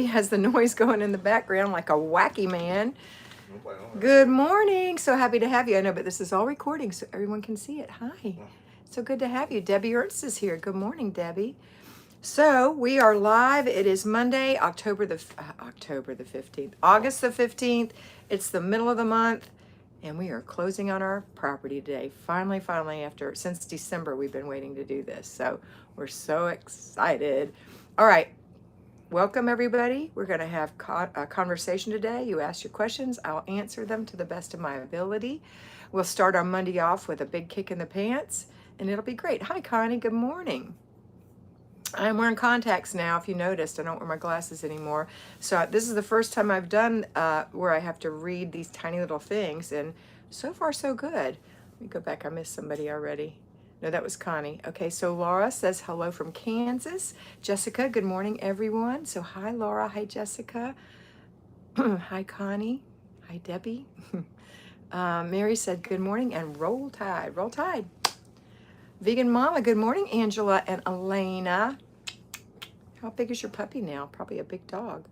has the noise going in the background like a wacky man. Good morning. So happy to have you. I know, but this is all recording so everyone can see it. Hi. So good to have you. Debbie Ernst is here. Good morning, Debbie. So we are live. It is Monday, October the 15th, August the 15th. It's the middle of the month, and we are closing on our property today. Finally, since December, we've been waiting to do this. So we're so excited. All right. Welcome, everybody. We're going to have a conversation today. You ask your questions, I'll answer them to the best of my ability. We'll start our Monday off with a big kick in the pants, and it'll be great. Hi, Connie. Good morning. I'm wearing contacts now. If you noticed, I don't wear my glasses anymore. So this is the first time I've done where I have to read these tiny little things, and so far so good. Let me go back. I missed somebody already. No, that was Connie. Okay, so Laura says hello from Kansas. Jessica, good morning, everyone. So hi, Laura. Hi, Jessica. Hi, Connie. Hi, Debbie. Mary said good morning and roll tide. Roll tide. Vegan Mama, good morning, Angela and Elena. How big is your puppy now? Probably a big dog.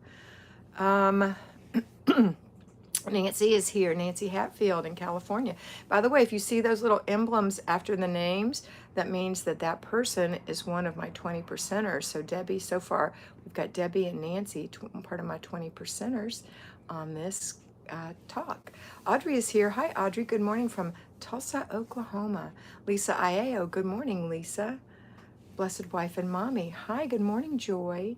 Nancy is here, Nancy Hatfield in California. By the way, if you see those little emblems after the names, that means that that person is one of my 20 percenters. So Debbie, so far, we've got Debbie and Nancy, part of my 20 percenters on this talk. Audrey is here. Hi, Audrey. Good morning from Tulsa, Oklahoma. Lisa Iao. Good morning, Lisa. Blessed Wife and Mommy. Hi, good morning, Joy.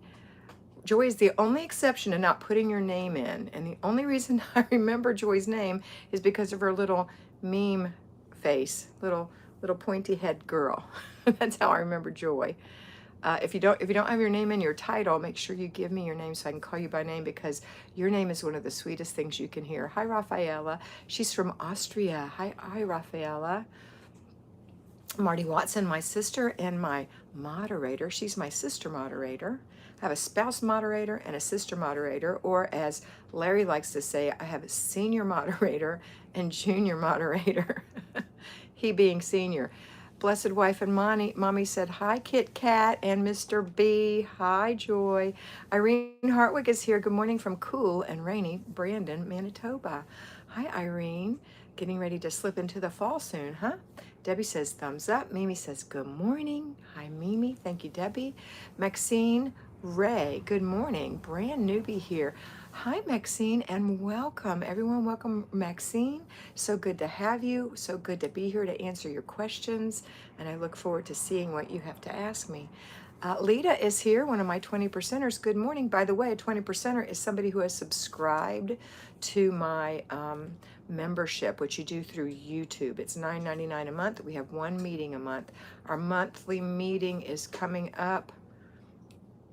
Joy is the only exception to not putting your name in. And the only reason I remember Joy's name is because of her little meme face, little pointy head girl. That's how I remember Joy. If you don't have your name in your title, make sure you give me your name so I can call you by name, because your name is one of the sweetest things you can hear. Hi, Rafaela. She's from Austria. Hi, Rafaela. Marty Watson, my sister and my moderator. She's my sister moderator. I have a spouse moderator and a sister moderator, or as Larry likes to say, I have a senior moderator and junior moderator, he being senior. Blessed Wife and Mommy said, hi, Kit Kat and Mr. B. Hi, Joy. Irene Hartwig is here. Good morning from cool and rainy Brandon, Manitoba. Hi, Irene. Getting ready to slip into the fall soon, huh? Debbie says thumbs up. Mimi says good morning. Hi, Mimi. Thank you, Debbie. Maxine Ray, good morning. Brand newbie here. Hi, Maxine, and welcome. Everyone, welcome, Maxine. So good to have you. So good to be here to answer your questions, and I look forward to seeing what you have to ask me. Lita is here, one of my 20 percenters. Good morning. By the way, a 20 percenter is somebody who has subscribed to my membership, which you do through YouTube. It's $9.99 a month. We have one meeting a month. Our monthly meeting is coming up.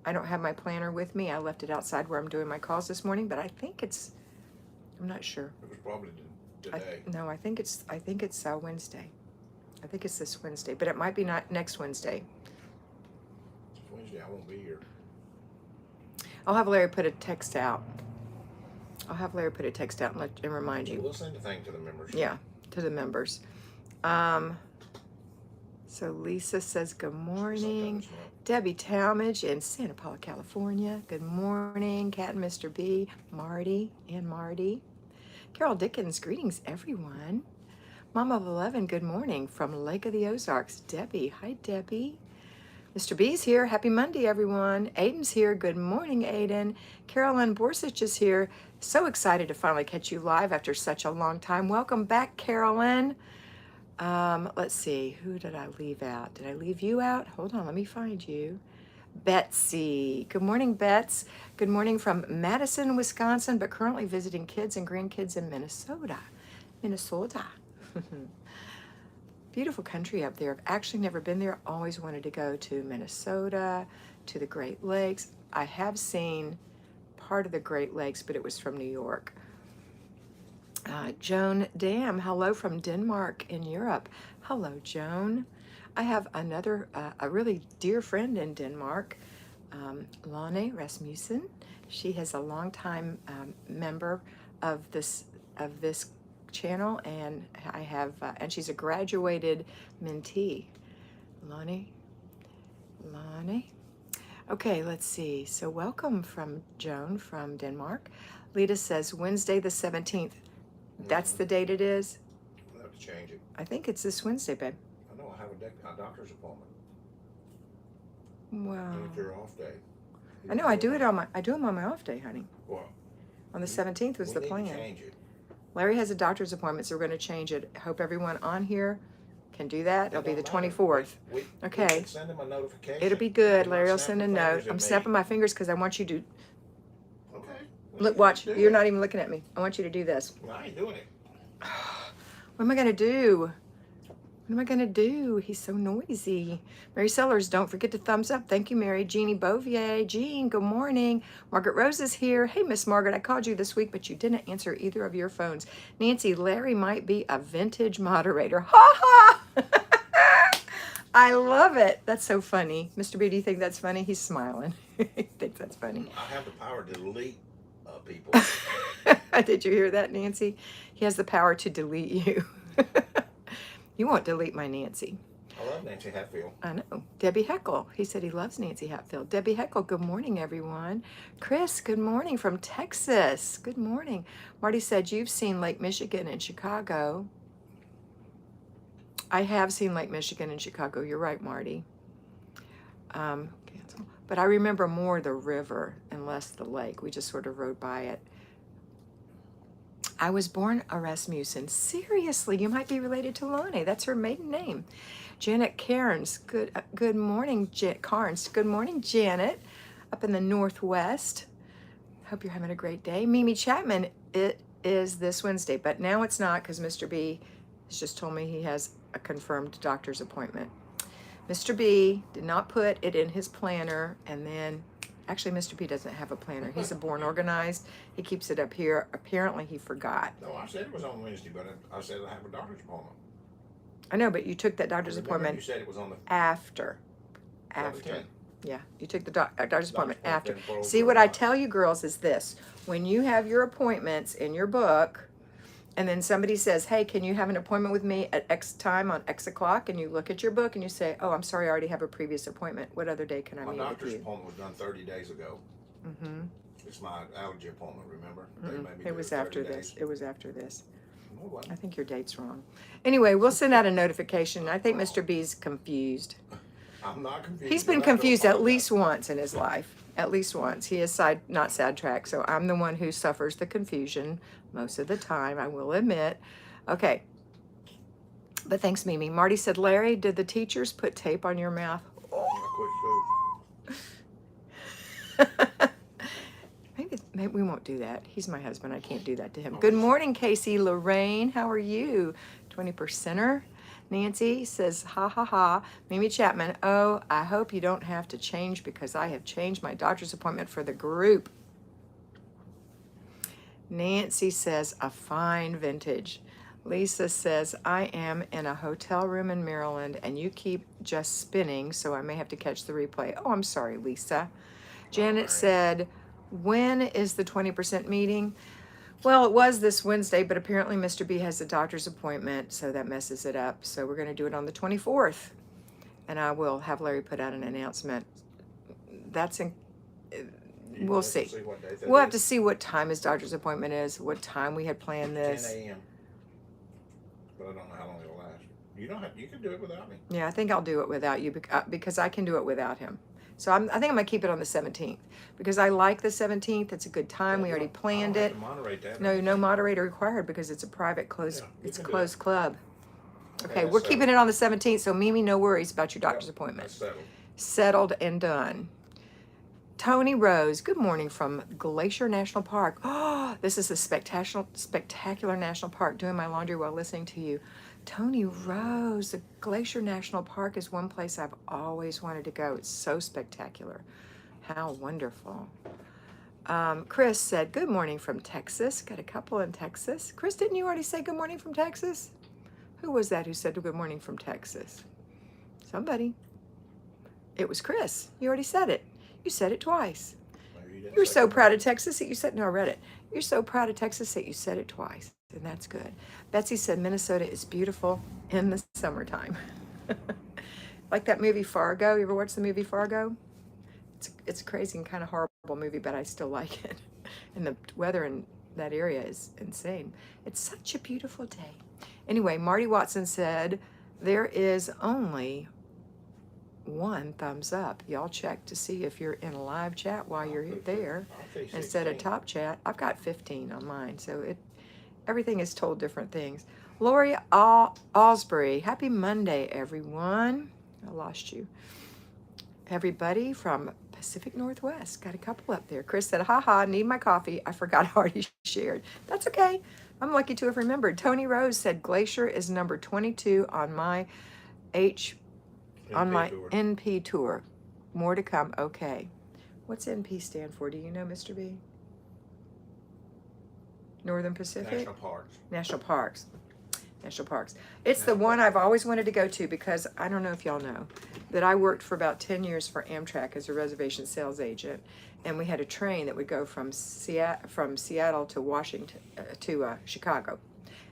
I don't have my planner with me. I left it outside where I'm doing my calls this morning, but I think I'm not sure. It was probably today. I think it's Wednesday. I think it's this Wednesday, but it might be not next Wednesday. It's Wednesday, I won't be here. I'll have Larry put a text out. And remind you. We'll send a thing to the members. Yeah, to the members. So Lisa says good morning. Debbie Talmadge in Santa Paula, California. Good morning. Kat and Mr. B. Marty. Carol Dickens, greetings, everyone. Mama of 11, good morning from Lake of the Ozarks. Debbie. Hi, Debbie. Mr. B's here. Happy Monday, everyone. Aiden's here. Good morning, Aiden. Carolyn Borsich is here. So excited to finally catch you live after such a long time. Welcome back, Carolyn. Let's see. Who did I leave out? Did I leave you out? Hold on. Let me find you. Betsy. Good morning, Bets. Good morning from Madison, Wisconsin, but currently visiting kids and grandkids in Minnesota. Beautiful country up there. I've actually never been there. Always wanted to go to Minnesota, to the Great Lakes. I have seen part of the Great Lakes, but it was from New York. Joan Dam, hello from Denmark in Europe. Hello, Joan. I have another, a really dear friend in Denmark, Lane Rasmussen. She is a longtime member of this channel, and I have, and she's a graduated mentee. Lane. Okay, let's see. So welcome from Joan from Denmark. Lita says Wednesday the 17th. That's the date it is? We'll have to change it. I think it's this Wednesday, babe. I know I have a doctor's appointment. Wow. And it's your off day. I know I do them on my off day, honey. Well, On the 17th was the we need plan. to change it. Larry has a doctor's appointment, so we're going to change it. Hope everyone on here can do that. It'll be the 24th. We Okay. can send him a notification. It'll be good. Do Larry not will snap send a your note. fingers at I'm me. snapping my fingers because I want you to Okay. look. Watch. You're not even looking at me. I want you to do this. Well, I ain't doing it. What am I going to do? What am I going to do? He's so noisy. Mary Sellers, don't forget to thumbs up. Thank you, Mary. Jeannie Bouvier. Jean, good morning. Margaret Rose is here. Hey, Miss Margaret, I called you this week, but you didn't answer either of your phones. Nancy, Larry might be a vintage moderator. Ha ha! I love it. That's so funny. Mr. B, do you think that's funny? He's smiling. He thinks that's funny. I have the power to delete people. Did you hear that, Nancy? He has the power to delete you. You won't delete my Nancy. I love Nancy Hatfield. I know. Debbie Heckle. He said he loves Nancy Hatfield. Debbie Heckle, good morning, everyone. Chris, good morning from Texas. Good morning. Marty said, you've seen Lake Michigan in Chicago. I have seen Lake Michigan in Chicago. You're right, Marty. Cancel. But I remember more the river and less the lake. We just sort of rode by it. I was born a Rasmussen. Seriously, you might be related to Lonnie. That's her maiden name. Janet Cairns. Good morning, Carnes. Good morning, Janet, up in the Northwest. Hope you're having a great day. Mimi Chapman, it is this Wednesday, but now it's not because Mr. B has just told me he has a confirmed doctor's appointment. Mr. B did not put it in his planner, and then actually, Mr. B doesn't have a planner. He's a born organized. He keeps it up here. Apparently, he forgot. No, I said it was on Wednesday, but I said I have a doctor's appointment. I know, but you took that doctor's Remember appointment you said it was on the after. 17th. Yeah, you took the doctor's appointment after. been See, what I tell you girls is this. When you have your appointments in your book, and then somebody says, hey, can you have an appointment with me at X time on X o'clock? And you look at your book and you say, oh, I'm sorry, I already have a previous appointment. What other day can I My meet with doctor's you? appointment was done 30 days ago. Mm-hmm. It's my allergy appointment, remember? They made me It do was 30 after days. this. It was after this. No, it wasn't. I think your date's wrong. Anyway, we'll send out a notification. I think Mr. B's confused. I'm not confused. He's been but I have to confused at apologize. least once in his life. At least once. He is not sidetracked, so I'm the one who suffers the confusion most of the time, I will admit. Okay. But thanks, Mimi. Marty said, Larry, did the teachers put tape on your mouth? I quit food. Maybe we won't do that. He's my husband. I can't do that to him. Good morning, Casey Lorraine. How are you? 20%er. Nancy says, ha ha ha. Mimi Chapman, oh, I hope you don't have to change because I have changed my doctor's appointment for the group. Nancy says, a fine vintage. Lisa says, I am in a hotel room in Maryland and you keep just spinning, so I may have to catch the replay. Oh, I'm sorry, Lisa. Janet said, when is the 20% meeting? Well, it was this Wednesday, but apparently Mr. B has a doctor's appointment, so that messes it up. So we're going to do it on the 24th. And I will have Larry put out an announcement. We'll see. We'll have to see what time his doctor's appointment is, what time we had planned this. 10 a.m. But I don't know how long it'll last. You can do it without me. Yeah, I think I'll do it without you because I can do it without him. So I think I'm going to keep it on the 17th because I like the 17th. It's a good time. We already planned it. No moderator required because it's a private closed club. Okay, we're keeping it on the 17th, so Mimi, no worries about your doctor's appointment. Settled and done. Tony Rose, good morning from Glacier National Park. Oh, this is a spectacular national park. Doing my laundry while listening to you. Tony Rose, the Glacier National Park is one place I've always wanted to go. It's so spectacular. How wonderful. Chris said, good morning from Texas. Got a couple in Texas. Chris, didn't you already say good morning from Texas? Who was that who said good morning from Texas? Somebody. It was Chris. You already said it. You said it twice. You're so proud of Texas that you said, no, I read it. You're so proud of Texas that you said it twice. And that's good. Betsy said Minnesota is beautiful in the summertime. Like that movie Fargo. You ever watch the movie Fargo? It's a crazy and kind of horrible movie, but I still like it. And the weather in that area is insane. It's such a beautiful day. Anyway, Marty Watson said, there is only one thumbs up. Y'all check to see if you're in a live chat while you're there instead of top chat. I've got 15 on mine, so everything is told different things. Lori Osbury, happy Monday, everyone. I lost you. Everybody from Pacific Northwest. Got a couple up there. Chris said, haha, need my coffee. I forgot I already shared. That's okay. I'm lucky to have remembered. Tony Rose said Glacier is number 22 on my NP tour. More to come. Okay. What's NP stand for? Do you know, Mr. B? Northern Pacific? National Parks. National Parks. National Parks. It's the one I've always wanted to go to because I don't know if y'all know that I worked for about 10 years for Amtrak as a reservation sales agent, and we had a train that would go from Seattle to Washington to Chicago,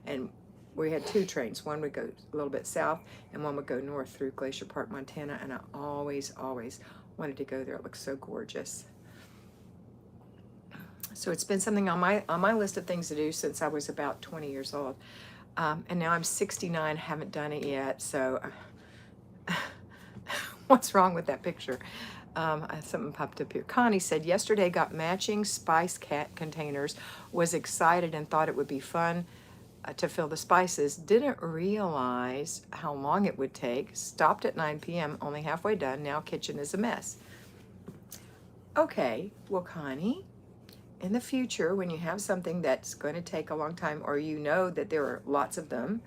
and we had two trains. One would go a little bit south, and one would go north through Glacier Park, Montana. And I always wanted to go there. It looks so gorgeous. So it's been something on my list of things to do since I was about 20 years old. And now I'm 69, haven't done it yet, so what's wrong with that picture? Something popped up here. Connie said, yesterday got matching Spice Cat containers, was excited and thought it would be fun to fill the spices. Didn't realize how long it would take. Stopped at 9 p.m., only halfway done. Now kitchen is a mess. Okay, well, Connie, in the future, when you have something that's going to take a long time, or you know that there are lots of them,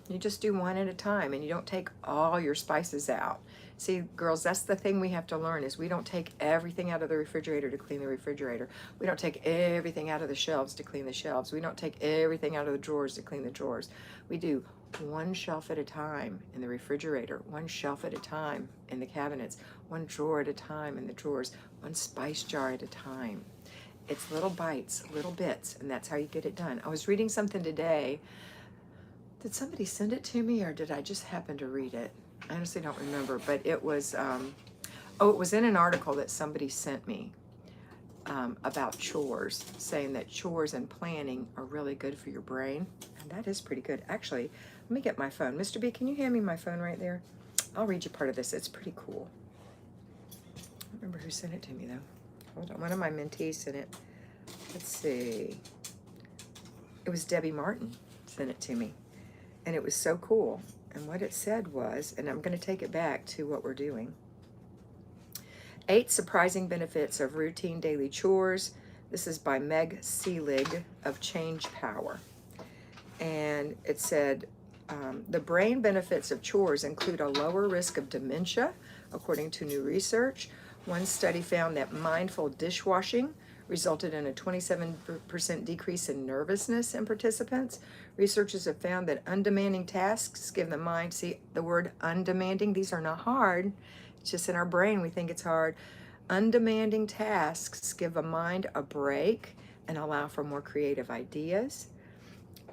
you just do one at a time, and you don't take all your spices out. See, girls, that's the thing we have to learn, is we don't take everything out of the refrigerator to clean the refrigerator. We don't take everything out of the shelves to clean the shelves. We don't take everything out of the drawers to clean the drawers. We do one shelf at a time in the refrigerator, one shelf at a time in the cabinets, one drawer at a time in the drawers, one spice jar at a time. It's little bites, little bits, and that's how you get it done. I was reading something today. Did somebody send it to me, or did I just happen to read it? I honestly don't remember, but it was, it was in an article that somebody sent me about chores, saying that chores and planning are really good for your brain. And that is pretty good. Actually, let me get my phone. Mr. B, can you hand me my phone right there? I'll read you part of this. It's pretty cool. I don't remember who sent it to me, though. Hold on. One of my mentees sent it. Let's see. It was Debbie Martin sent it to me. And it was so cool. And what it said was, and I'm going to take it back to what we're doing. 8 surprising benefits of routine daily chores. This is by Meg Seelig of Change Power. And it said, the brain benefits of chores include a lower risk of dementia, according to new research. One study found that mindful dishwashing resulted in a 27% decrease in nervousness in participants. Researchers have found that undemanding tasks give the mind, see the word undemanding, these are not hard, it's just in our brain we think it's hard. Undemanding tasks give a mind a break and allow for more creative ideas.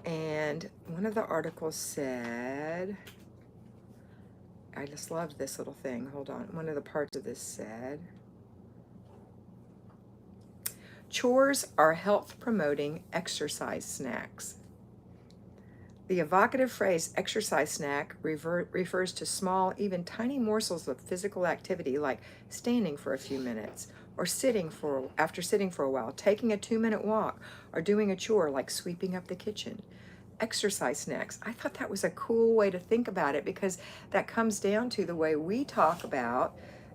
And one of the articles said, I just loved this little thing, hold on, one of the parts of this said, chores are health-promoting exercise snacks. The evocative phrase exercise snack refers to small, even tiny morsels of physical activity like standing for a few minutes, or after sitting for a while, taking a 2-minute walk, or doing a chore like sweeping up the kitchen. Exercise snacks. I thought that was a cool way to think about it, because that comes down to the way we talk about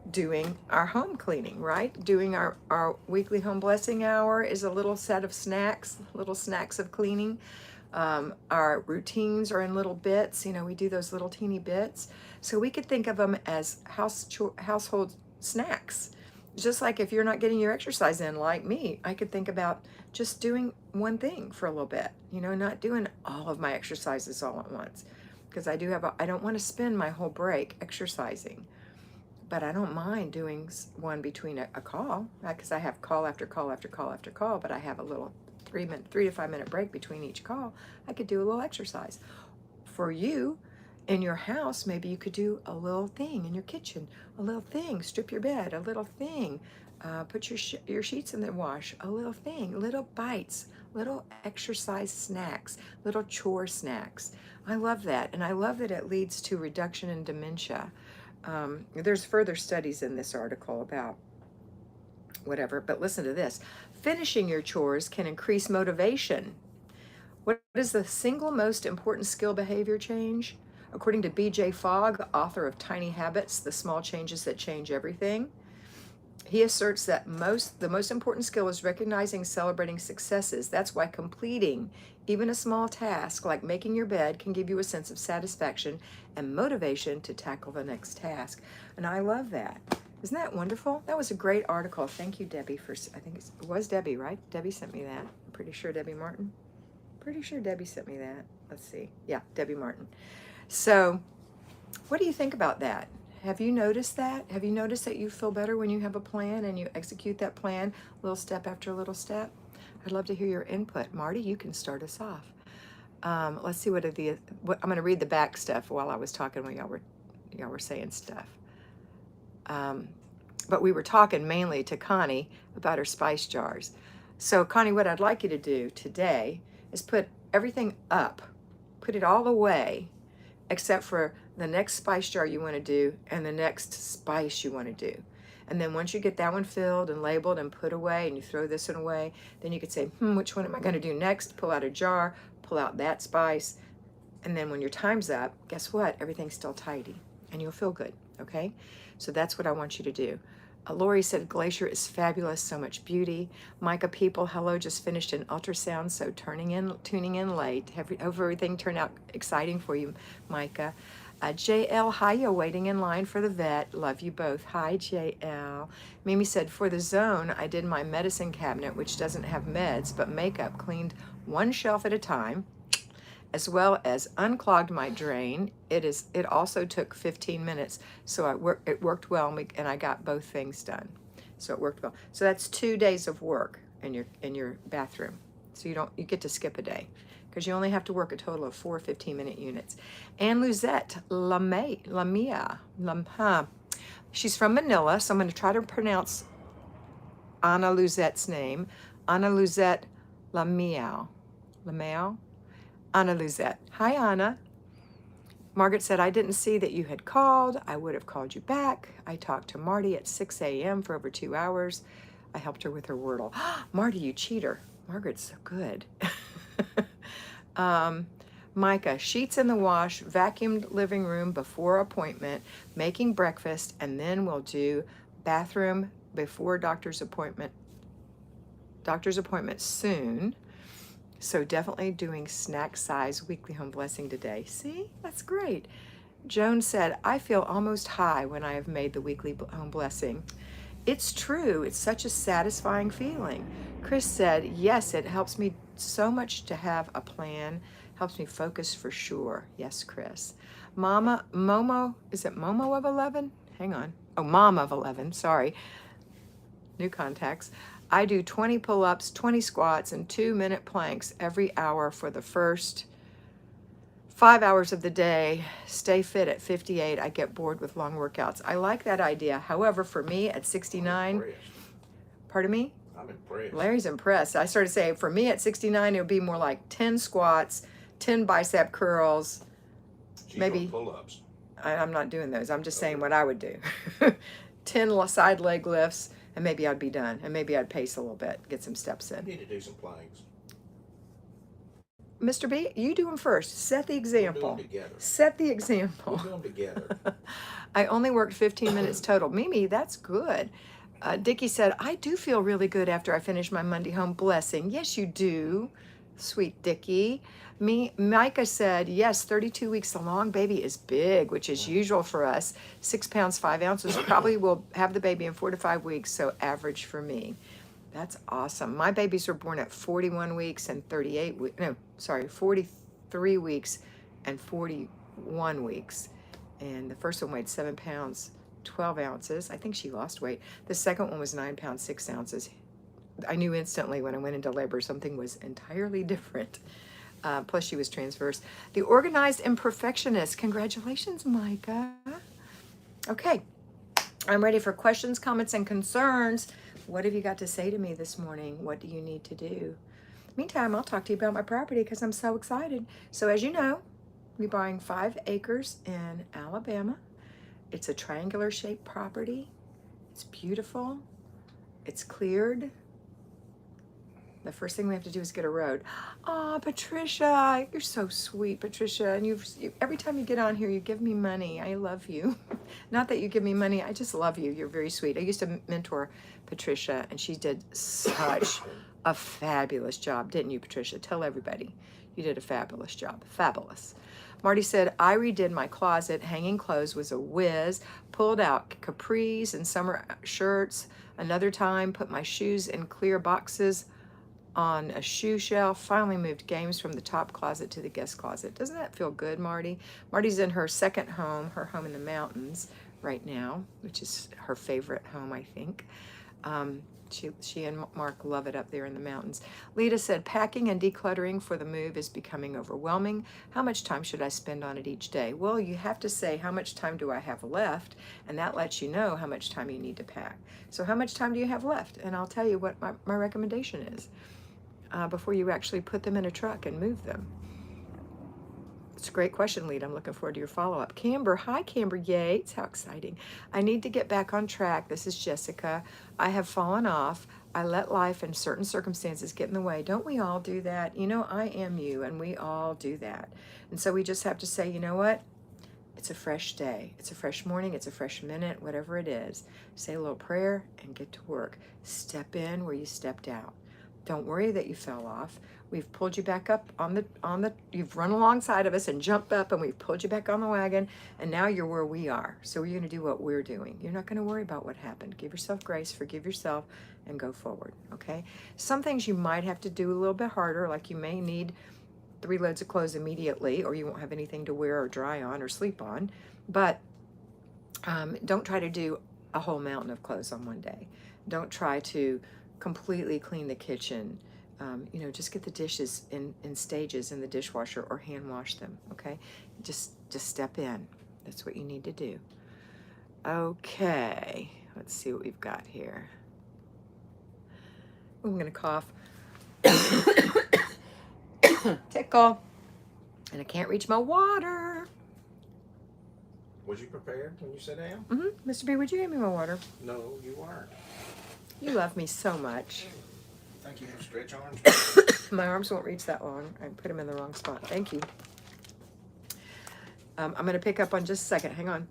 doing our home cleaning, right? Doing our weekly home blessing hour is a little set of snacks, little snacks of cleaning. Our routines are in little bits, you know, we do those little teeny bits. So we could think of them as household snacks. Just like if you're not getting your exercise in like me, I could think about just doing one thing for a little bit, you know, not doing all of my exercises all at once. Because I don't want to spend my whole break exercising. But I don't mind doing one between a call, because I have call after call after call after call, but I have a little 3 to 5 minute break between each call. I could do a little exercise. For you, In your house, maybe you could do a little thing in your kitchen, a little thing, strip your bed, a little thing, put your sheets in the wash, a little thing, little bites, little exercise snacks, little chore snacks. I love that, and I love that it leads to reduction in dementia. There's further studies in this article about whatever, but listen to this. Finishing your chores can increase motivation. What is the single most important skill behavior change? According to B.J. Fogg, author of Tiny Habits, The Small Changes That Change Everything, he asserts that the most important skill is recognizing, celebrating successes. That's why completing even a small task like making your bed can give you a sense of satisfaction and motivation to tackle the next task. And I love that. Isn't that wonderful? That was a great article. Thank you, Debbie, I think it was Debbie, right? Debbie sent me that. I'm pretty sure Debbie Martin. Pretty sure Debbie sent me that. Let's see. Yeah, Debbie Martin. So, what do you think about that? Have you noticed that? Have you noticed that you feel better when you have a plan and you execute that plan little step after little step? I'd love to hear your input. Marty, you can start us off. Let's see what I'm going to read the back stuff while I was talking when y'all were saying stuff. But we were talking mainly to Connie about her spice jars. So Connie, what I'd like you to do today is put everything up, put it all away, except for the next spice jar you want to do and the next spice you want to do. And then once you get that one filled and labeled and put away, and you throw this one away, then you could say, which one am I going to do next? Pull out a jar, pull out that spice, and then when your time's up, guess what? Everything's still tidy, and you'll feel good, okay? So that's what I want you to do. Lori said, Glacier is fabulous, so much beauty. Micah People, hello, just finished an ultrasound, so tuning in late. Hope everything turned out exciting for you, Micah. JL, hiya, waiting in line for the vet. Love you both. Hi, JL. Mimi said, for the zone, I did my medicine cabinet, which doesn't have meds, but makeup, cleaned one shelf at a time, as well as unclogged my drain. It also took 15 minutes, so it worked well, and I got both things done. So it worked well. So that's 2 days of work in your bathroom. So you get to skip a day, because you only have to work a total of 4 15-minute units. And Luzette Lamia, she's from Manila, so I'm going to try to pronounce Ana Luzette's name. Ana Luzette Lamia. Anna Luzette. Hi, Anna. Margaret said, I didn't see that you had called. I would have called you back. I talked to Marty at 6 a.m. for over 2 hours. I helped her with her Wordle. Marty, you cheater. Margaret's so good. Micah, sheets in the wash, vacuumed living room before appointment, making breakfast, and then we'll do bathroom before doctor's appointment soon. So definitely doing snack size weekly home blessing today. See, that's great. Joan said, I feel almost high when I have made the weekly home blessing. It's true. It's such a satisfying feeling. Chris said, yes, it helps me so much to have a plan. Helps me focus for sure. Yes, Chris. Momo, is it Momo of 11? Hang on. Oh, Mom of 11, sorry. New contacts. I do 20 pull-ups, 20 squats, and 2-minute planks every hour for the first 5 hours of the day. Stay fit at 58. I get bored with long workouts. I like that idea. However, for me at 69, pardon me? I'm impressed. Larry's impressed. I started saying for me at 69, it would be more like 10 squats, 10 bicep curls, maybe pull-ups. I'm not doing those. I'm just saying what I would do. 10 side leg lifts, and maybe I'd be done. And maybe I'd pace a little bit, get some steps in. You need to do some planks. Mr. B, you do them first. Set the example. We'll do them together. Set the example. We'll do them together. I only worked 15 minutes total. Mimi, that's good. Dickie said, I do feel really good after I finish my Monday home blessing. Yes, you do, sweet Dickie. Micah said, yes, 32 weeks along, baby is big, which is usual for us. 6 pounds, 5 ounces. Probably will have the baby in 4 to 5 weeks, so average for me. That's awesome. My babies were born at 41 weeks and 43 weeks and 41 weeks. And the first one weighed 7 pounds, 12 ounces. I think she lost weight. The second one was 9 pounds, 6 ounces. I knew instantly when I went into labor something was entirely different. Plus she was transverse. The organized imperfectionist. Congratulations, Micah. Okay, I'm ready for questions, comments, and concerns. What have you got to say to me this morning? What do you need to do? Meantime, I'll talk to you about my property because I'm so excited. So as you know, we're buying 5 acres in Alabama. It's a triangular shaped property. It's beautiful. It's cleared. The first thing we have to do is get a road. Oh, Patricia, you're so sweet, Patricia. And every time you get on here, you give me money. I love you. Not that you give me money, I just love you. You're very sweet. I used to mentor Patricia, and she did such a fabulous job, didn't you, Patricia? Tell everybody you did a fabulous job. Fabulous. Marty said, I redid my closet. Hanging clothes was a whiz. Pulled out capris and summer shirts. Another time, put my shoes in clear boxes on a shoe shelf. Finally moved games from the top closet to the guest closet. Doesn't that feel good, Marty? Marty's in her second home, her home in the mountains right now, which is her favorite home, I think. She and Mark love it up there in the mountains. Lita said, packing and decluttering for the move is becoming overwhelming. How much time should I spend on it each day? Well, you have to say, how much time do I have left? And that lets you know how much time you need to pack. So how much time do you have left? And I'll tell you what my recommendation is. Before you actually put them in a truck and move them? It's a great question, Lita. I'm looking forward to your follow-up. Camber, hi, Camber Yates. How exciting. I need to get back on track. This is Jessica. I have fallen off. I let life and certain circumstances get in the way. Don't we all do that? You know, I am you, and we all do that. And so we just have to say, you know what? It's a fresh day. It's a fresh morning. It's a fresh minute, whatever it is. Say a little prayer and get to work. Step in where you stepped out. Don't worry that you fell off. We've pulled you back up you've run alongside of us and jumped up, and we've pulled you back on the wagon, and now you're where we are. So you're going to do what we're doing. You're not going to worry about what happened. Give yourself grace, forgive yourself, and go forward, okay? Some things you might have to do a little bit harder, like you may need 3 loads of clothes immediately, or you won't have anything to wear or dry on or sleep on. But don't try to do a whole mountain of clothes on one day. Don't try to completely clean the kitchen. Just get the dishes in stages in the dishwasher or hand wash them, okay? Just step in. That's what you need to do. Okay, let's see what we've got here. I'm gonna cough. Tickle. And I can't reach my water. Was you prepared when you sat down? Mm-hmm. Mr. B, would you give me my water? No, you weren't. You love me so much. Think you have stretch arms? My arms won't reach that long. I put them in the wrong spot. Thank you. I'm going to pick up on just a second. Hang on.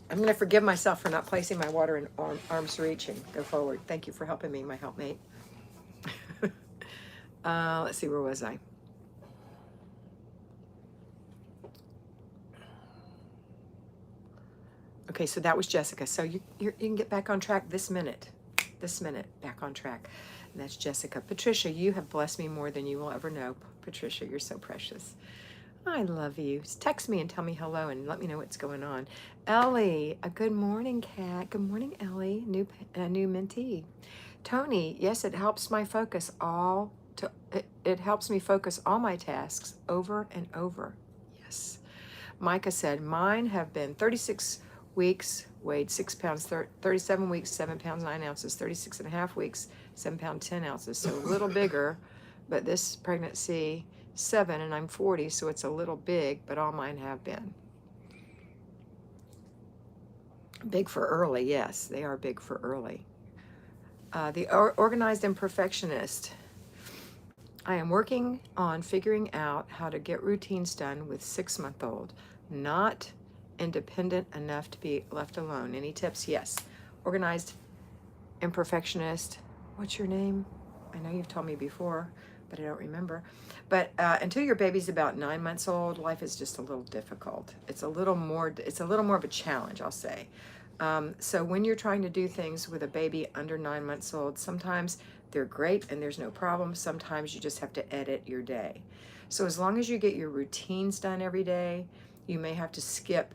I'm going to forgive myself for not placing my water in arm's reach and go forward. Thank you for helping me, my helpmate. Let's see, where was I? Okay, so that was Jessica. So you can get back on track this minute, back on track. And that's Jessica. Patricia, you have blessed me more than you will ever know. Patricia, you're so precious. I love you. Just text me and tell me hello and let me know what's going on. Ellie, a good morning, Kat. Good morning, Ellie. New mentee. Tony, yes, it helps my focus it helps me focus all my tasks over and over. Yes. Micah said, mine have been 36 weeks, weighed 6 pounds, 37 weeks, 7 pounds, 9 ounces, 36 and a half weeks, 7 pounds, 10 ounces. So a little bigger, but this pregnancy, 7, and I'm 40, so it's a little big, but all mine have been. Big for early, yes, they are big for early. The organized imperfectionist. I am working on figuring out how to get routines done with 6-month-old, not independent enough to be left alone. Any tips? Yes. Organized imperfectionist. What's your name? I know you've told me before, but I don't remember. But until your baby's about 9 months old, life is just a little difficult. It's a little more of a challenge, I'll say. So when you're trying to do things with a baby under 9 months old, sometimes they're great and there's no problem. Sometimes you just have to edit your day. So as long as you get your routines done every day, you may have to skip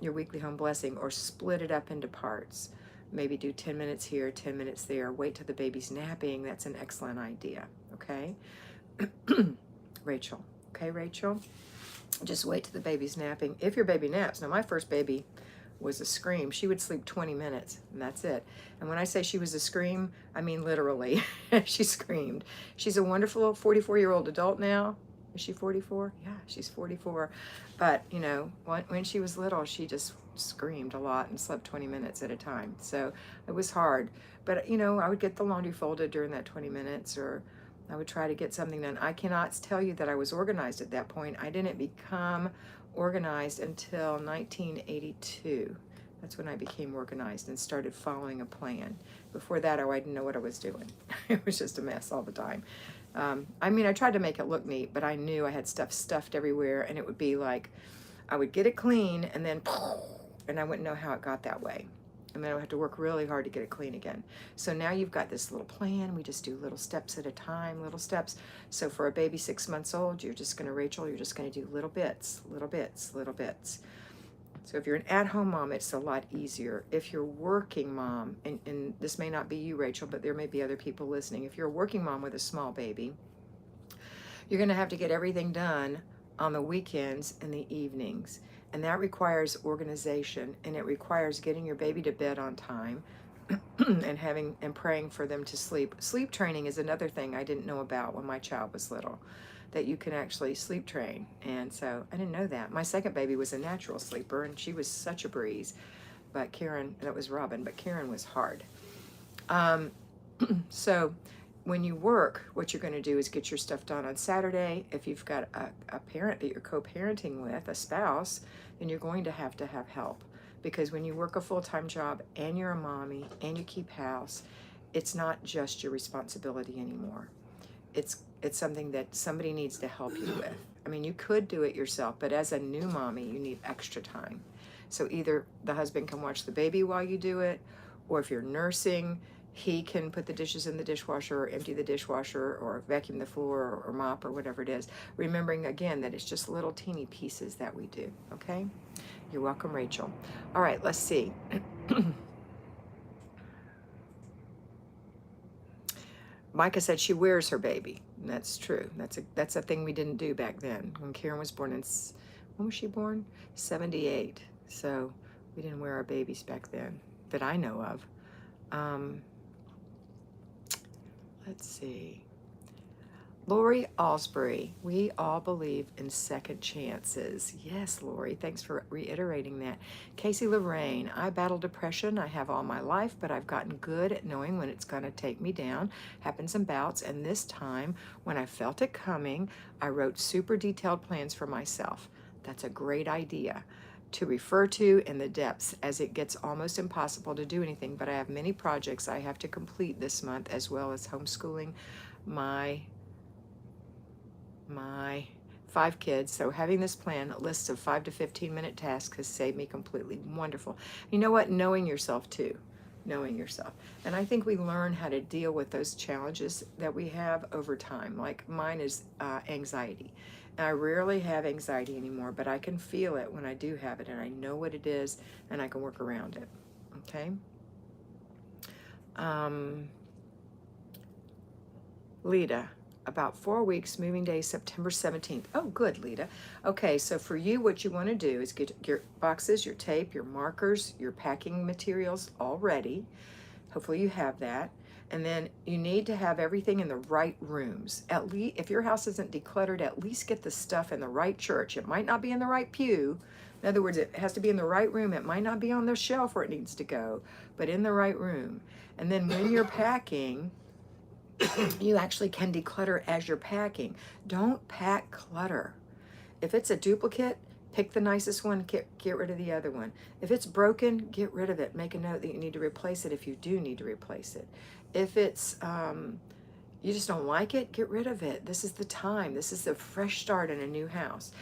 your weekly home blessing or split it up into parts. maybe do 10 minutes here, 10 minutes there. Wait till the baby's napping. That's an excellent idea, okay? Rachel, okay, Rachel? Just wait till the baby's napping. If your baby naps, now my first baby was a scream. She would sleep 20 minutes, and that's it. And when I say she was a scream, I mean literally. She screamed. She's a wonderful 44-year-old adult now. Is she 44? Yeah, she's 44. But, you know, when she was little, she just screamed a lot and slept 20 minutes at a time. So it was hard. But, you know, I would get the laundry folded during that 20 minutes, or I would try to get something done. I cannot tell you that I was organized at that point. I didn't become organized until 1982. That's when I became organized and started following a plan. Before that, I didn't know what I was doing. It was just a mess all the time. I mean, I tried to make it look neat, but I knew I had stuff stuffed everywhere, and it would be like, I would get it clean, and then, and I wouldn't know how it got that way. And then I would have to work really hard to get it clean again. So now you've got this little plan. We just do little steps at a time, little steps. So for a baby 6 months old, you're just gonna, Rachel, you're just gonna do little bits, little bits, little bits. So if you're an at-home mom, it's a lot easier. If you're working mom, and this may not be you, Rachel, but there may be other people listening. If you're a working mom with a small baby, you're gonna have to get everything done on the weekends and the evenings. And that requires organization, and it requires getting your baby to bed on time and praying for them to sleep. Sleep training is another thing I didn't know about when my child was little, that you can actually sleep train. And so I didn't know that. My second baby was a natural sleeper, and she was such a breeze. But Karen, that was Robin, but Karen was hard. So when you work, what you're going to do is get your stuff done on Saturday. If you've got a parent that you're co-parenting with, a spouse, then you're going to have help. Because when you work a full-time job and you're a mommy and you keep house, it's not just your responsibility anymore. It's something that somebody needs to help you with. I mean, you could do it yourself, but as a new mommy, you need extra time. So either the husband can watch the baby while you do it, or if you're nursing, he can put the dishes in the dishwasher, or empty the dishwasher, or vacuum the floor, or mop, or whatever it is. Remembering again that it's just little teeny pieces that we do, okay? You're welcome, Rachel. All right, let's see. Micah said she wears her baby. And that's true. That's a thing we didn't do back then. When Karen was born when was she born? 78. So we didn't wear our babies back then that I know of. Let's see. Lori Alsbury, we all believe in second chances. Yes, Lori, thanks for reiterating that. Casey Lorraine, I battle depression. I have all my life, but I've gotten good at knowing when it's going to take me down. Happens in bouts, and this time, when I felt it coming, I wrote super detailed plans for myself. That's a great idea to refer to in the depths, as it gets almost impossible to do anything, but I have many projects I have to complete this month, as well as homeschooling my 5 kids. So having this plan, a list of 5 to 15-minute tasks, has saved me completely. Wonderful. You know what? Knowing yourself too. Knowing yourself. And I think we learn how to deal with those challenges that we have over time. Like mine is anxiety. And I rarely have anxiety anymore, but I can feel it when I do have it, and I know what it is, and I can work around it. Okay? Lita. About 4 weeks, moving day, September 17th. Oh, good, Lita. Okay, so for you, what you want to do is get your boxes, your tape, your markers, your packing materials all ready. Hopefully you have that. And then you need to have everything in the right rooms. At least, if your house isn't decluttered, at least get the stuff in the right church. It might not be in the right pew. In other words, it has to be in the right room. It might not be on the shelf where it needs to go, but in the right room. And then when you're packing, you actually can declutter as you're packing. Don't pack clutter. If it's a duplicate, pick the nicest one, get rid of the other one. If it's broken, get rid of it. Make a note that you need to replace it if you do need to replace it. If it's, you just don't like it, get rid of it. This is the time. This is a fresh start in a new house.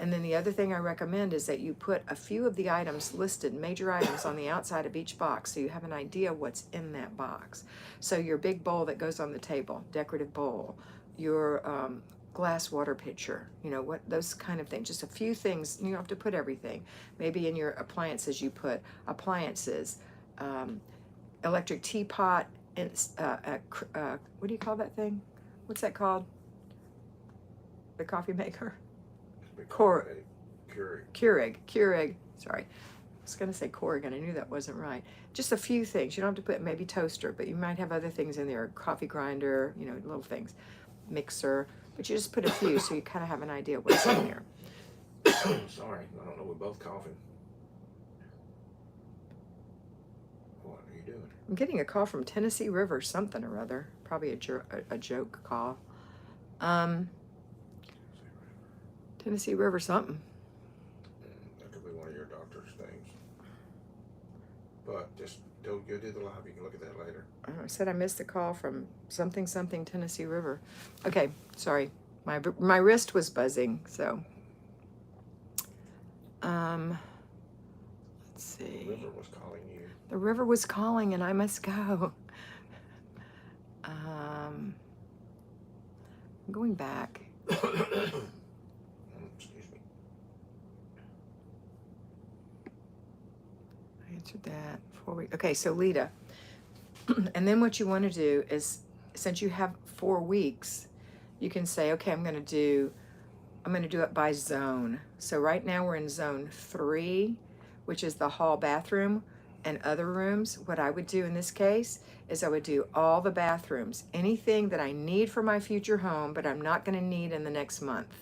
And then the other thing I recommend is that you put a few of the items listed, major items, on the outside of each box, so you have an idea what's in that box. So your big bowl that goes on the table, decorative bowl, your glass water pitcher, you know, what, those kind of things. Just a few things. You don't have to put everything. Maybe in your appliances you put appliances, electric teapot, and what do you call that thing? What's that called? The coffee maker? Keurig. Sorry. I was going to say Keurig, and I knew that wasn't right. Just a few things. You don't have to put maybe toaster, but you might have other things in there. Coffee grinder, you know, little things. Mixer. But you just put a few so you kind of have an idea what's in there. Sorry, I don't know. We're both coughing. What are you doing? I'm getting a call from Tennessee River something or other. Probably a joke call. Tennessee River something. That could be one of your doctor's things. But just don't go to the live. You can look at that later. I said I missed the call from something Tennessee River. Okay, sorry. My wrist was buzzing, so. Let's see. The river was calling you. The river was calling, and I must go. I'm going back. Excuse me. I answered that 4 weeks. Okay, so Lita. And then what you want to do is, since you have 4 weeks, you can say, okay, I'm going to do it by zone. So right now we're in zone 3, which is the hall bathroom and other rooms. What I would do in this case is I would do all the bathrooms, anything that I need for my future home, but I'm not going to need in the next month.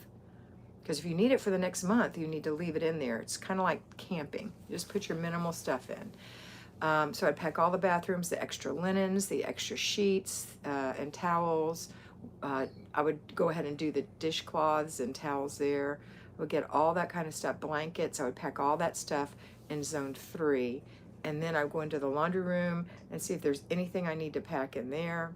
Because if you need it for the next month, you need to leave it in there. It's kind of like camping. You just put your minimal stuff in. So I'd pack all the bathrooms, the extra linens, the extra sheets and towels. I would go ahead and do the dishcloths and towels there. I would get all that kind of stuff, blankets. I would pack all that stuff in zone 3. And then I would go into the laundry room and see if there's anything I need to pack in there.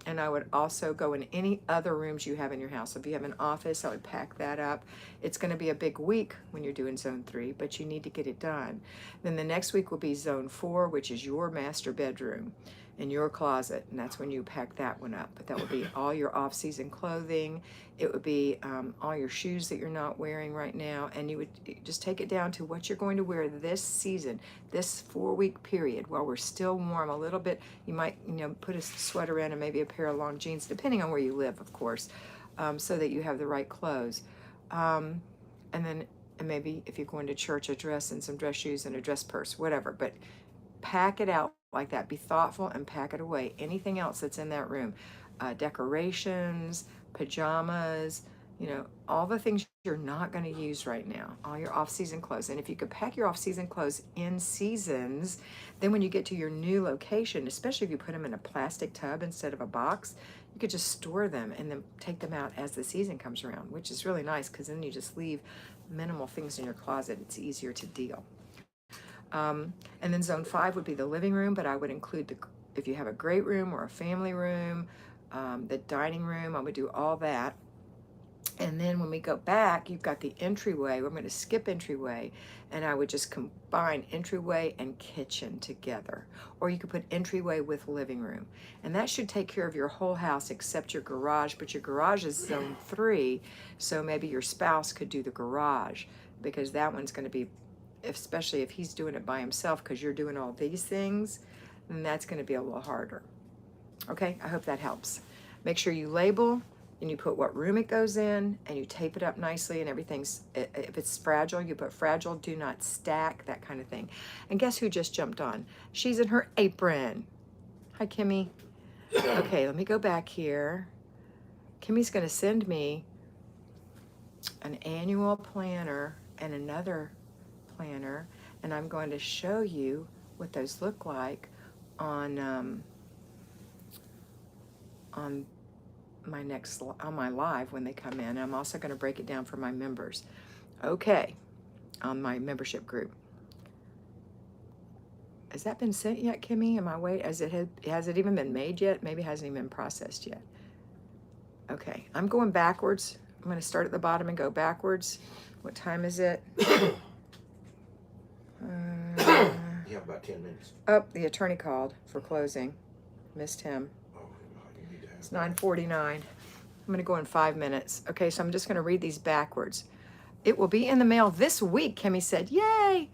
And I would also go in any other rooms you have in your house. If you have an office, I would pack that up. It's going to be a big week when you're doing zone 3, but you need to get it done. Then the next week will be zone 4, which is your master bedroom and your closet. And that's when you pack that one up. But that would be all your off-season clothing. It would be all your shoes that you're not wearing right now. And you would just take it down to what you're going to wear this season, this 4-week period, while we're still warm a little bit. You might, put a sweater in and maybe a pair of long jeans, depending on where you live, of course, so that you have the right clothes. And maybe if you're going to church, a dress and some dress shoes and a dress purse, whatever. But pack it out like that. Be thoughtful and pack it away. Anything else that's in that room, decorations, pajamas, all the things you're not going to use right now, all your off-season clothes. And if you could pack your off-season clothes in seasons, then when you get to your new location, especially if you put them in a plastic tub instead of a box, you could just store them and then take them out as the season comes around, which is really nice because then you just leave minimal things in your closet. It's easier to deal. And then zone 5 would be the living room, but I would include if you have a great room or a family room, the dining room, I would do all that. And then when we go back, you've got the entryway. We're going to skip entryway, and I would just combine entryway and kitchen together. Or you could put entryway with living room. And that should take care of your whole house except your garage, but your garage is zone 3, so maybe your spouse could do the garage, because that one's going to be, especially if he's doing it by himself because you're doing all these things, then that's going to be a little harder. Okay, I hope that helps. Make sure you label and you put what room it goes in and you tape it up nicely and everything's, if it's fragile, you put fragile, do not stack, that kind of thing. And guess who just jumped on? She's in her apron. Hi, Kimmy. Okay, let me go back here. Kimmy's going to send me an annual planner and another planner, and I'm going to show you what those look like on my live when they come in. I'm also going to break it down for my members. Okay, on my membership group. Has that been sent yet, Kimmy? Am I wait? Has it even been made yet? Maybe it hasn't even been processed yet. Okay, I'm going backwards. I'm going to start at the bottom and go backwards. What time is it? You have about 10 minutes. Oh, the attorney called for closing. Missed him. Oh, you need to have It's 9:49. I'm going to go in 5 minutes. Okay, so I'm just going to read these backwards. It will be in the mail this week, Kimmy said. Yay!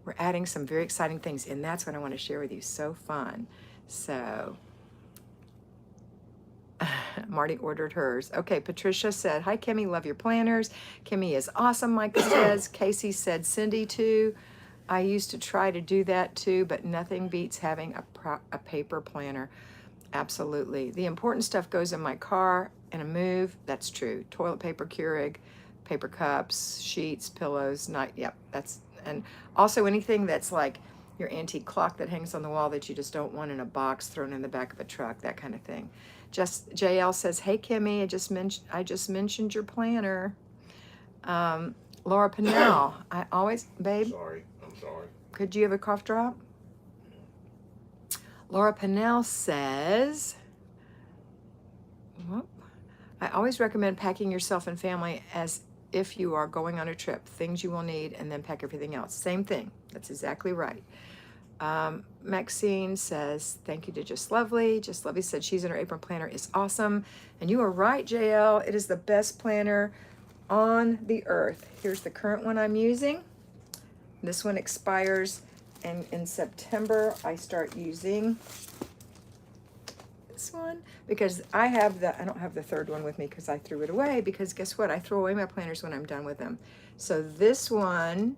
We're We're adding some very exciting things, and that's what I want to share with you. So fun. So Marty ordered hers. Okay, Patricia said, hi, Kimmy, love your planners. Kimmy is awesome, Micah says. Casey said, Cindy too. I used to try to do that too, but nothing beats having a paper planner. Absolutely. The important stuff goes in my car and a move. That's true. Toilet paper, Keurig, paper cups, sheets, pillows, yep, that's, and also anything that's like your antique clock that hangs on the wall that you just don't want in a box thrown in the back of a truck, that kind of thing. Just JL says, hey Kimmy, I just mentioned your planner. Laura Pinnell, I always, babe. Sorry, I'm sorry. Could you have a cough drop? Laura Pinnell says, whoop, I always recommend packing yourself and family as if you are going on a trip, things you will need, and then pack everything else. Same thing. That's exactly right. Maxine says, thank you to Just Lovely. Just Lovely said she's in her apron planner is awesome. And you are right, JL. It is the best planner on the earth. Here's the current one I'm using. This one expires, and in September I start using this one because I don't have the third one with me because I threw it away, because guess what? I throw away my planners when I'm done with them. So this one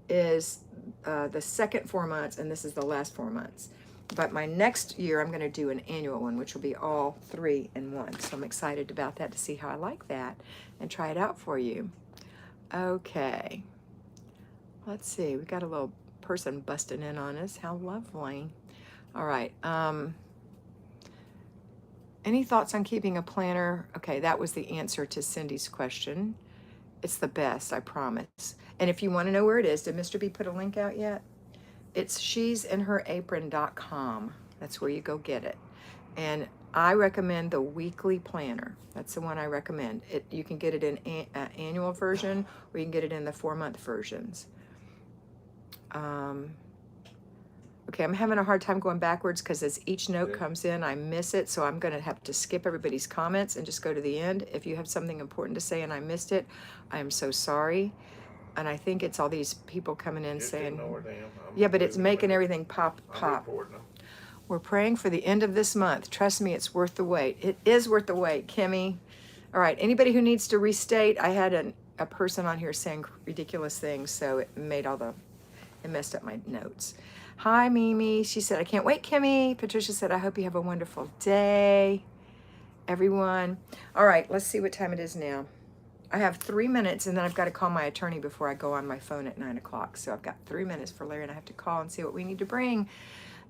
is the second 4 months, and this is the last 4 months. But my next year, I'm going to do an annual one, which will be all 3 in 1. So I'm excited about that to see how I like that and try it out for you. Okay. Let's see. We got a little person busting in on us. How lovely. All right. Any thoughts on keeping a planner? Okay, that was the answer to Cindy's question. It's the best, I promise. And if you want to know where it is, did Mr. B put a link out yet? It's she'sinherapron.com. That's where you go get it. And I recommend the weekly planner. That's the one I recommend. You can get it in annual version, or you can get it in the 4-month versions. Okay, I'm having a hard time going backwards because as each note comes in, I miss it. So I'm going to have to skip everybody's comments and just go to the end. If you have something important to say and I missed it, I am so sorry. And I think it's all these people coming in Just saying, ignore them. yeah, but it's making everything pop. I'm reporting them. We're praying for the end of this month. Trust me, it's worth the wait. It is worth the wait, Kimmy. All right, anybody who needs to restate, I had a person on here saying ridiculous things, so it messed up my notes. Hi, Mimi. She said, I can't wait, Kimmy. Patricia said, I hope you have a wonderful day, everyone. All right, let's see what time it is now. I have 3 minutes, and then I've got to call my attorney before I go on my phone at 9 o'clock. So I've got 3 minutes for Larry, and I have to call and see what we need to bring.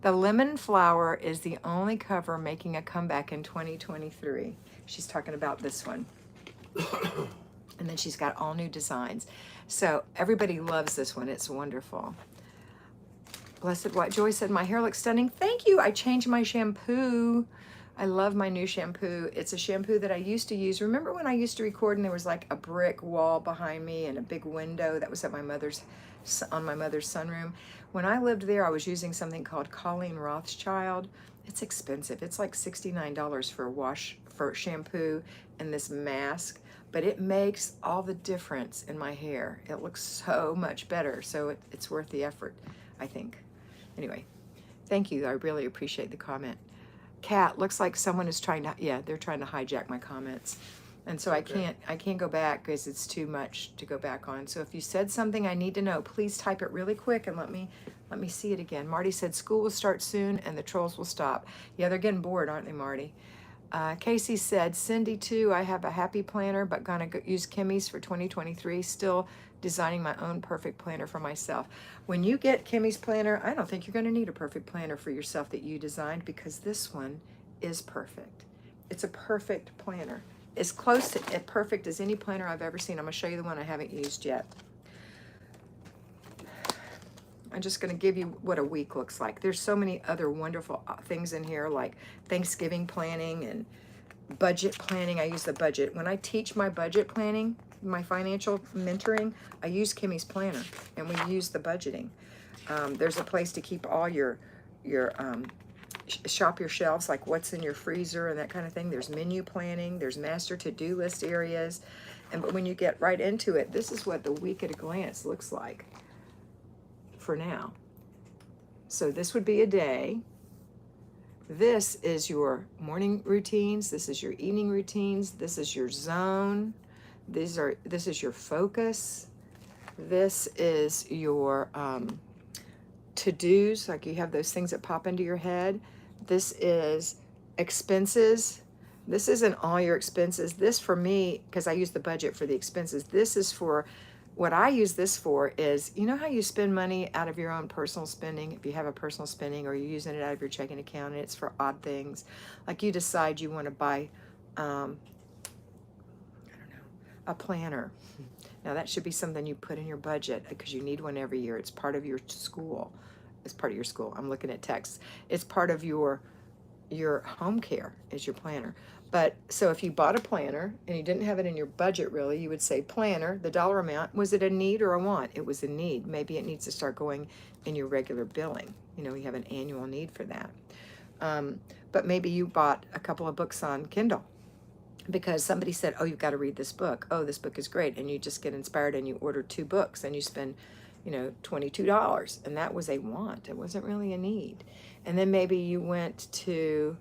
The lemon flower is the only cover making a comeback in 2023. She's talking about this one. And then she's got all new designs. So everybody loves this one. It's wonderful. Blessed White Joy said, my hair looks stunning. Thank you. I changed my shampoo. I love my new shampoo. It's a shampoo that I used to use. Remember when I used to record and there was like a brick wall behind me and a big window that was at on my mother's sunroom? When I lived there, I was using something called Colleen Rothschild. It's expensive. It's like $69 for shampoo and this mask, but it makes all the difference in my hair. It looks so much better. So it's worth the effort, I think. Anyway, thank you. I really appreciate the comment. Kat, looks like someone is trying to, yeah, they're trying to hijack my comments. And so okay. I can't go back because it's too much to go back on. So if you said something I need to know, please type it really quick and let me see it again. Marty said school will start soon and the trolls will stop. Yeah, they're getting bored, aren't they, Marty? Casey said, Cindy too, I have a happy planner, but gonna use Kimmy's for 2023, still designing my own perfect planner for myself. When you get Kimmy's planner, I don't think you're gonna need a perfect planner for yourself that you designed, because this one is perfect. It's a perfect planner. As close to perfect as any planner I've ever seen. I'm gonna show you the one I haven't used yet. I'm just going to give you what a week looks like. There's so many other wonderful things in here, like Thanksgiving planning and budget planning. I use the budget. When I teach my budget planning, my financial mentoring, I use Kimmy's planner, and we use the budgeting. There's a place to keep all your shop your shelves, like what's in your freezer and that kind of thing. There's menu planning. There's master to-do list areas. But when you get right into it, this is what the week at a glance looks like. for now. So this would be a day. This is your morning routines. This is your evening routines. This is your zone. This is your focus. This is your to-dos, like you have those things that pop into your head. This is expenses. This isn't all your expenses. This for me, because I use the budget for the expenses, this is for, what I use this for is, you know how you spend money out of your own personal spending, if you have a personal spending, or you're using it out of your checking account and it's for odd things. Like you decide you want to buy, I don't know, a planner. Now that should be something you put in your budget because you need one every year. It's part of your school. It's part of your school. I'm looking at texts. It's part of your home care is your planner. But so if you bought a planner and you didn't have it in your budget really, you would say planner, the dollar amount, was it a need or a want? It was a need. Maybe it needs to start going in your regular billing. You know, you have an annual need for that. But maybe you bought a couple of books on Kindle because somebody said, oh, you've got to read this book. Oh, this book is great. And you just get inspired and you order 2 books and you spend, you know, $22. And that was a want. It wasn't really a need. And then maybe you went to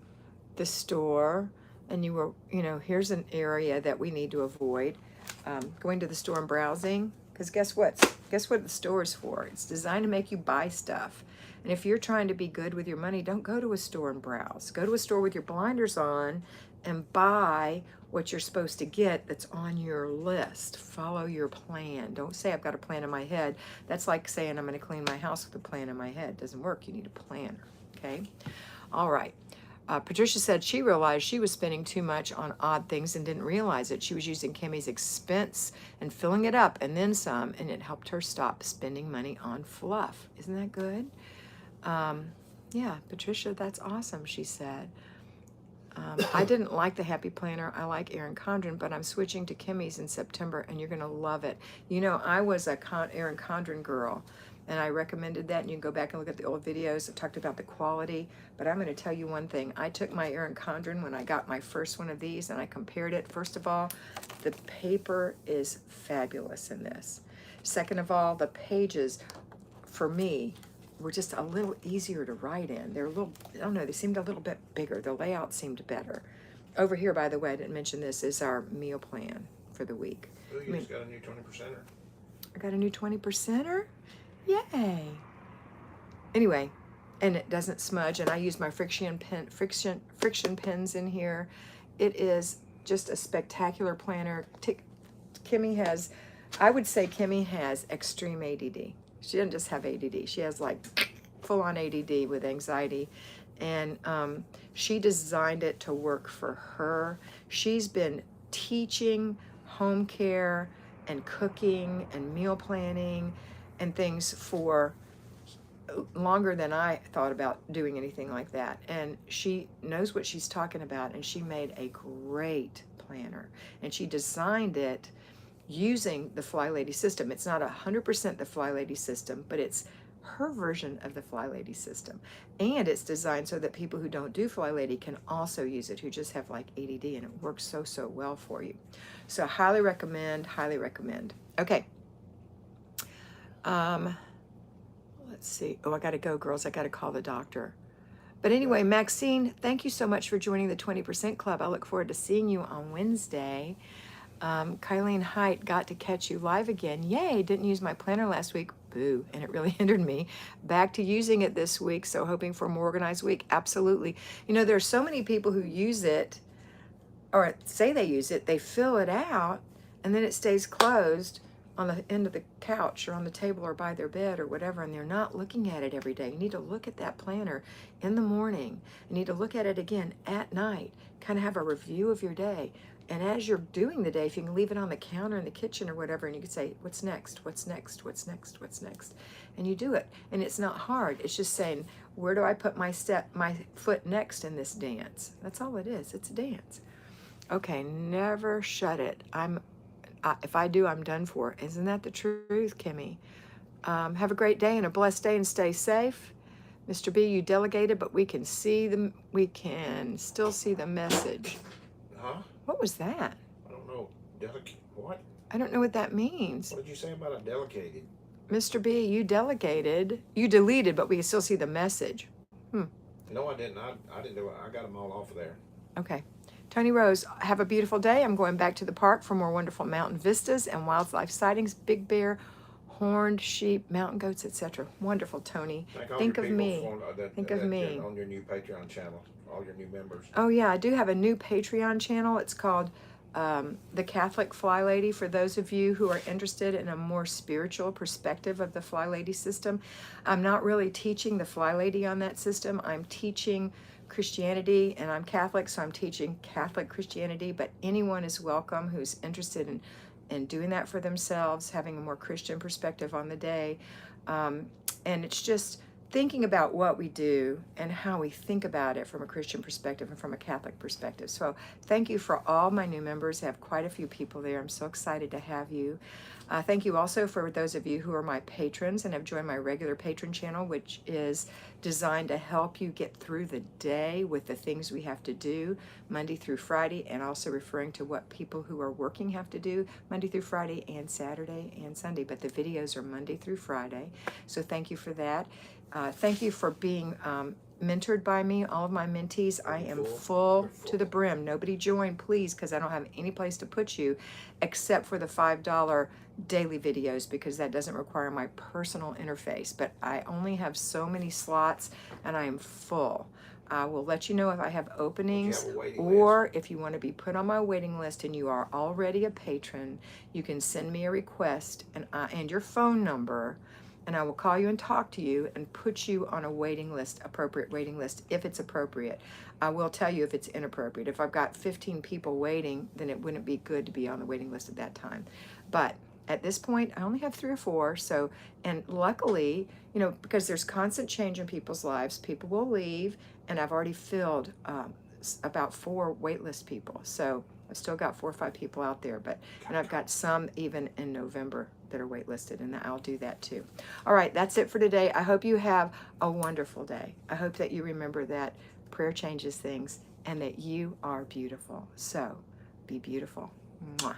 the store and you were, you know, here's an area that we need to avoid, going to the store and browsing. Because guess what? Guess what the store is for? It's designed to make you buy stuff. And if you're trying to be good with your money, don't go to a store and browse. Go to a store with your blinders on and buy what you're supposed to get that's on your list. Follow your plan. Don't say I've got a plan in my head. That's like saying I'm going to clean my house with a plan in my head. It doesn't work. You need a planner. Okay? All right. Patricia said she realized she was spending too much on odd things and didn't realize it. She was using Kimmy's expense and filling it up and then some, and it helped her stop spending money on fluff. Isn't that good? Yeah, Patricia, that's awesome, she said. I didn't like the Happy Planner. I like Erin Condren, but I'm switching to Kimmy's in September, and you're going to love it. You know, I was a Erin Condren girl, and I recommended that, and you can go back and look at the old videos. I talked about the quality, but I'm going to tell you one thing. I took my Erin Condren when I got my first one of these, and I compared it. First of all, the paper is fabulous in this. Second of all, the pages, for me, were just a little easier to write in. They're a little, I don't know, they seemed a little bit bigger. The layout seemed better. Over here, by the way, I didn't mention this, is our meal plan for the week. Oh, you just got a new 20%er. I got a new 20%er? Yay. Anyway, and it doesn't smudge, and I use my friction pens in here. It is just a spectacular planner. Kimmy has, I would say Kimmy has extreme ADD. She doesn't just have ADD. She has like full-on ADD with anxiety. And she designed it to work for her. She's been teaching home care and cooking and meal planning and things for longer than I thought about doing anything like that. And she knows what she's talking about, and she made a great planner. And she designed it using the Flylady system. It's not 100% the Flylady system, but it's her version of the Flylady system. And it's designed so that people who don't do Flylady can also use it, who just have like ADD, and it works so, so well for you. So highly recommend, highly recommend. Okay. Let's see. Oh, I got to go, girls. I got to call the doctor. But anyway, Maxine, thank you so much for joining the 20% Club. I look forward to seeing you on Wednesday. Kylene Height, got to catch you live again. Yay, didn't use my planner last week. Boo, and it really hindered me. Back to using it this week, so hoping for a more organized week. Absolutely. You know, there are so many people who use it, or say they use it, they fill it out, and then it stays closed on the end of the couch or on the table or by their bed or whatever, and they're not looking at it every day. You need to look at that planner in the morning. You need to look at it again at night, kind of have a review of your day. And as you're doing the day, if you can leave it on the counter in the kitchen or whatever, and you can say, what's next, what's next, what's next, what's next? And you do it. And it's not hard. It's just saying, where do I put my foot next in this dance? That's all it is. It's a dance. Okay, never shut it. If I do, I'm done for. Isn't that the truth, Kimmy? Have a great day and a blessed day, and stay safe. Mr. B, you delegated, but we can still see the message. Huh? What was that? I don't know. What? I don't know what that means. What did you say about a delegated? Mr. B, you deleted, but we can still see the message. No, I didn't. I didn't do it. I got them all off of there. Okay. Tony Rose, have a beautiful day. I'm going back to the park for more wonderful mountain vistas and wildlife sightings, big bear, horned sheep, mountain goats, etc. Wonderful, Tony. Think of me. Think of me. On your new Patreon channel, all your new members. Oh, yeah, I do have a new Patreon channel. It's called The Catholic Flylady, for those of you who are interested in a more spiritual perspective of the Flylady system. I'm not really teaching the Flylady on that system. I'm teaching Christianity, and I'm Catholic, so I'm teaching Catholic Christianity, but anyone is welcome who's interested in doing that for themselves, having a more Christian perspective on the day. And it's just thinking about what we do and how we think about it from a Christian perspective and from a Catholic perspective. So thank you for all my new members. I have quite a few people there. I'm so excited to have you. Thank you also for those of you who are my patrons and have joined my regular patron channel, which is designed to help you get through the day with the things we have to do Monday through Friday, and also referring to what people who are working have to do Monday through Friday and Saturday and Sunday. But the videos are Monday through Friday. So thank you for that. Thank you for being mentored by me, all of my mentees. I am full to the brim. Nobody join, please, because I don't have any place to put you except for the $5 daily videos, because that doesn't require my personal interface. But I only have so many slots and I am full. I will let you know if I have openings, or if you want to be put on my waiting list and you are already a patron, you can send me a request and your phone number, and I will call you and talk to you and put you on a waiting list, appropriate waiting list, if it's appropriate. I will tell you if it's inappropriate. If I've got 15 people waiting, then it wouldn't be good to be on the waiting list at that time. But at this point, I only have 3 or 4. So, and luckily, you know, because there's constant change in people's lives, people will leave, and I've already filled about 4 waitlist people. So I've still got 4 or 5 people out there, and I've got some even in November that are waitlisted, and I'll do that too. All right, that's it for today. I hope you have a wonderful day. I hope that you remember that prayer changes things and that you are beautiful. So be beautiful. Mwah.